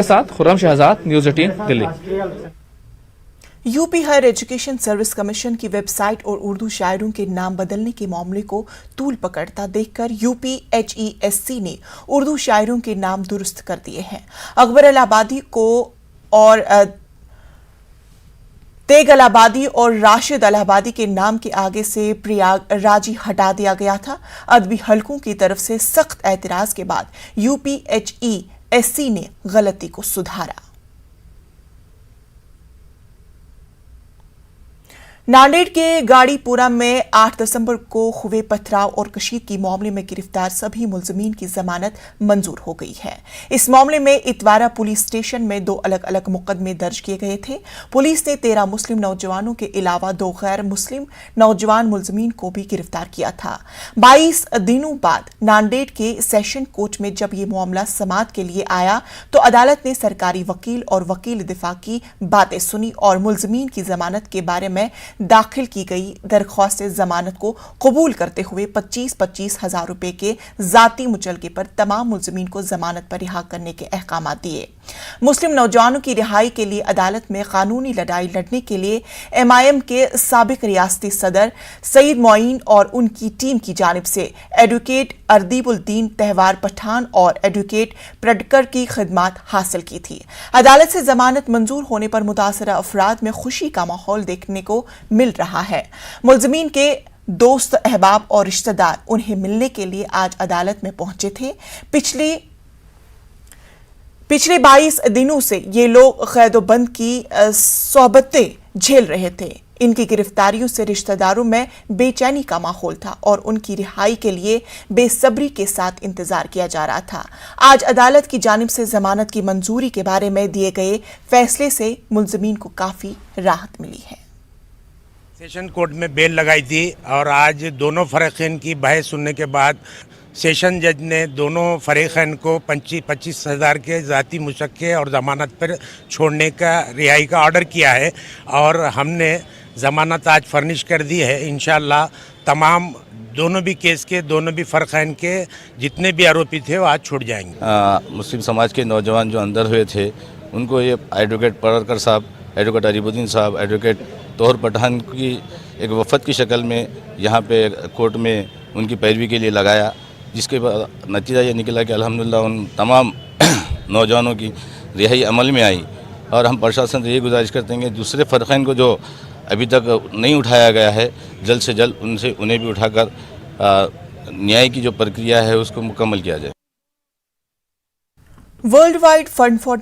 साथ Khurram Shahzad, news 18 Delhi. UP higher education service commission की website और उर्दू शायरों के नाम बदलने के मामले को तूल पकड़ता देखकर यूपीएचईएससी ने उर्दू शायरों के नाम दुरुस्त कर दिए हैं। अकबर अलाहाबादी को और तेग अलाहाबादी और राशिद अलाहाबादी के नाम के आगे से प्रयागराजी हटा दिया गया था। अदबी हलकों की तरफ से सख्त एतराज के बाद यूपीएचईएससी ने गलती को सुधारा। नांदेड़ के गाड़ीपुरा में 8 दिसंबर को हुए पथराव और कशीदगी मामले में गिरफ्तार सभी मुलजमीन की जमानत मंजूर हो गई है। इस मामले में इतवारा पुलिस स्टेशन में 2 अलग अलग मुकदमे दर्ज किए गए थे। पुलिस ने 13 मुस्लिम नौजवानों के अलावा 2 गैर मुस्लिम नौजवान मुलजमीन को भी गिरफ्तार किया था। 22 दिनों बाद नांदेड़ के सेशन कोर्ट में जब ये मामला समाअत के लिए आया तो अदालत ने सरकारी वकील और वकील दिफा की बातें सुनी और मुलजमीन की जमानत के बारे में दाखिल की गई दरख्वास्त जमानत को कबूल करते हुए 25-25 हजार रुपए के जाती मुचलके पर तमाम मुलजमीन को जमानत पर रिहा करने के अहकाम दिए। मुस्लिम नौजवानों की रिहाई के लिए अदालत में कानूनी लड़ाई लड़ने के लिए एमआईएम के साबिक रियासती सदर सईद मोइन और उनकी टीम की जानिब से एडवोकेट अर्दीबुद्दीन तहवार पठान और एडवोकेट प्रडकर की खिदमत हासिल की थी। अदालत से जमानत मंजूर होने पर मुतासरा अफराद में खुशी का माहौल देखने को मिल रहा है। मुलजमीन के दोस्त, अहबाब और रिश्तेदार उन्हें मिलने के लिए आज अदालत में पहुंचे थे। पिछले 22 दिनों से ये लोग कैदोबंद की सोहबतें झेल रहे थे। इनकी गिरफ्तारियों से रिश्तेदारों में बेचैनी का माहौल था और उनकी रिहाई के लिए बेसब्री के साथ इंतजार किया जा रहा था। आज अदालत की जानिब से जमानत की मंजूरी के बारे में दिए गए फैसले से मुलजमीन को काफी राहत मिली है। सेशन कोर्ट में बेल लगाई थी और आज दोनों फरीकैन की बहस सुनने के बाद सेशन जज ने दोनों फरीकैन को 25 हज़ार के ज़ाती मुशक्के और ज़मानत पर छोड़ने का रिहाई का ऑर्डर किया है और हमने ज़मानत आज फर्निश कर दी है। इंशाअल्लाह तमाम दोनों भी केस के दोनों भी फरीकैन के जितने भी आरोपी थे वो आज छूट जाएंगे। मुस्लिम समाज के नौजवान जो अंदर हुए थे उनको ये एडवोकेट प्रडकर साहब, एडवोकेट अरीबुद्दीन साहब, एडवोकेट तोहर पठान की एक वफद की शक्ल में यहाँ पे कोर्ट में उनकी पैरवी के लिए लगाया, जिसके बाद नतीजा ये निकला कि अल्हम्दुलिल्लाह उन तमाम नौजवानों की रिहाई अमल में आई। और हम प्रशासन से ये गुजारिश करते हैं कि दूसरे फरीकैन को जो अभी तक नहीं उठाया गया है, जल्द से जल्द उन्हें भी उठाकर न्याय की जो प्रक्रिया है उसको मुकम्मल किया जाए। World wide fund for